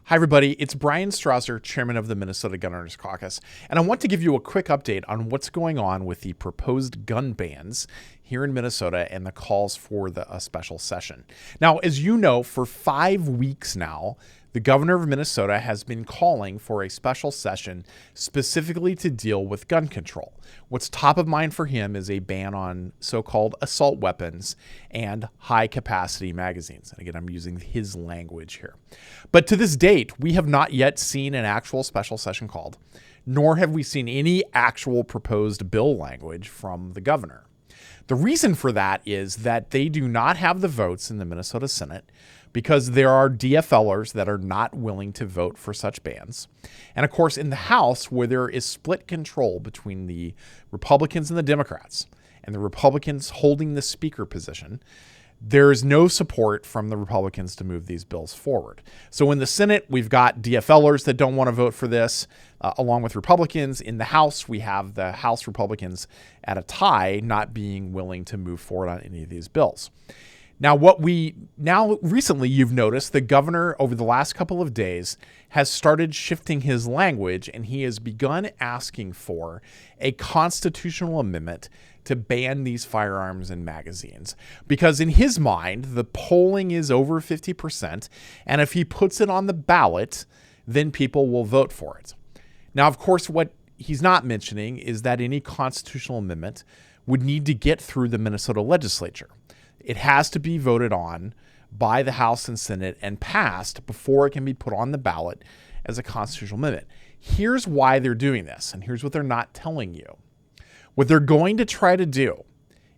Hi, everybody. It's Bryan Strawser, chairman of the Minnesota Gun Owners Caucus, and I want to give you a quick update on what's going on with the proposed gun bans here in Minnesota and the calls for a special session. Now, as you know, for 5 weeks now, the governor of Minnesota has been calling for a special session specifically to deal with gun control. What's top of mind for him is a ban on so-called assault weapons and high-capacity magazines. And again, I'm using his language here. But to this date, we have not yet seen an actual special session called, nor have we seen any actual proposed bill language from the governor. The reason for that is that they do not have the votes in the Minnesota Senate because there are DFLers that are not willing to vote for such bans. And of course, in the House, where there is split control between the Republicans and the Democrats, and the Republicans holding the speaker position, there is no support from the Republicans to move these bills forward. So in the Senate, we've got DFLers that don't want to vote for this, along with Republicans. In the House, we have the House Republicans at a tie, not being willing to move forward on any of these bills. Now, recently you've noticed the governor over the last couple of days has started shifting his language, and he has begun asking for a constitutional amendment to ban these firearms and magazines. Because in his mind, the polling is over 50%, and if he puts it on the ballot, then people will vote for it. Now, of course, what he's not mentioning is that any constitutional amendment would need to get through the Minnesota legislature. It has to be voted on by the House and Senate and passed before it can be put on the ballot as a constitutional amendment. Here's why they're doing this, and here's what they're not telling you. What they're going to try to do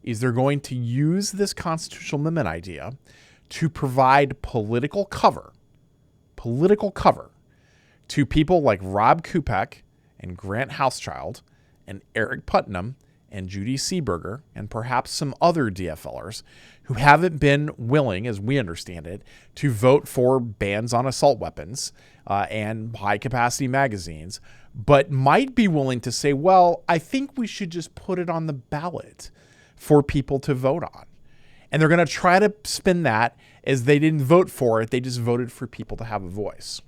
is they're going to use this constitutional amendment idea to provide political cover to people like Rob Kupek and Grant Housechild and Eric Putnam and Judy Seeberger, and perhaps some other DFLers who haven't been willing, as we understand it, to vote for bans on assault weapons and high-capacity magazines, but might be willing to say, well, I think we should just put it on the ballot for people to vote on. And they're going to try to spin that as they didn't vote for it, they just voted for people to have a voice.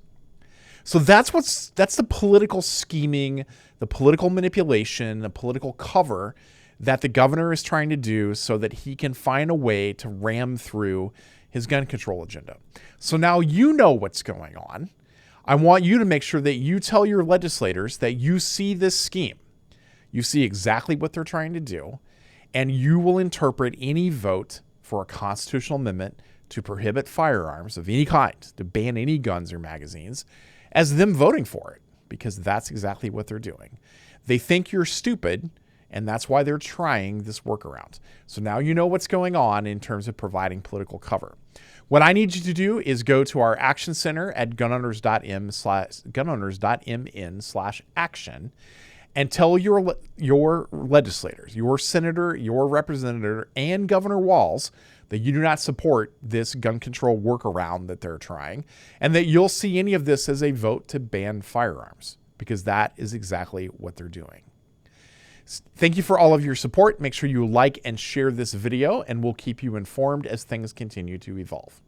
So that's the political scheming, the political manipulation, the political cover that the governor is trying to do so that he can find a way to ram through his gun control agenda. So now you know what's going on. I want you to make sure that you tell your legislators that you see this scheme. You see exactly what they're trying to do, and you will interpret any vote for a constitutional amendment to prohibit firearms of any kind, to ban any guns or magazines, as them voting for it, because that's exactly what they're doing. They think you're stupid, and that's why they're trying this workaround. So now you know what's going on in terms of providing political cover. What I need you to do is go to our action center at gunowners.mn/action and tell your legislators, your senator, your representative, and Governor Walz that you do not support this gun control workaround that they're trying, and that you'll see any of this as a vote to ban firearms, because that is exactly what they're doing. Thank you for all of your support. Make sure you like and share this video, and we'll keep you informed as things continue to evolve.